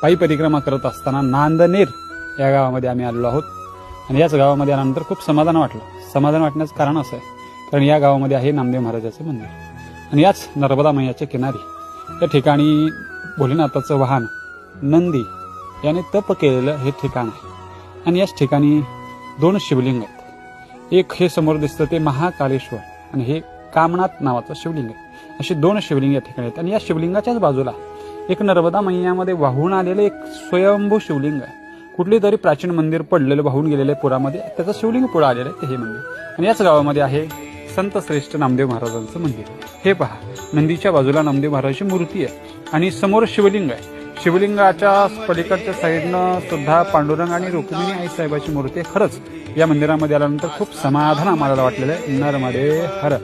पायी परिक्रमा करत असताना नांदनेर या गावामध्ये आम्ही आलेलो आहोत आणि याच गावामध्ये आल्यानंतर खूप समाधान वाटलं. समाधान वाटण्याचं कारण असं आहे कारण या गावामध्ये आहे नामदेव महाराजाचं मंदिर आणि याच नर्मदा मैयाच्या किनारी या ठिकाणी भोलेनाथाचं वाहन नंदी याने तप केलेलं हे ठिकाण आहे आणि याच ठिकाणी 2 शिवलिंग आहेत. एक हे समोर दिसतं ते महाकालेश्वर आणि हे कामनाथ नावाचं शिवलिंग आहे. अशी 2 शिवलिंग या ठिकाणी आहेत आणि या शिवलिंगाच्याच बाजूला एक नर्मदा मैयामध्ये वाहून आलेलं एक स्वयंभू शिवलिंग आहे. कुठली तरी प्राचीन मंदिर पडलेलं वाहून गेलेलं आहे पुरामध्ये, त्याचं शिवलिंग पुढे आलेलं आहे ते हे मंदिर आणि याच गावामध्ये आहे संत श्रेष्ठ नामदेव महाराजांचं मंदिर. हे पहा, नंदीच्या बाजूला नामदेव महाराजांची मूर्ती आहे आणि समोर शिवलिंग आहे. शिवलिंगाच्या पलीकडच्या साईडनं सुद्धा पांडुरंग आणि रुक्मिणी आई साहेबाची मूर्ती आहे. खरंच या मंदिरामध्ये आल्यानंतर खूप समाधान आम्हाला वाटलेलं आहे. नर्मदे हर.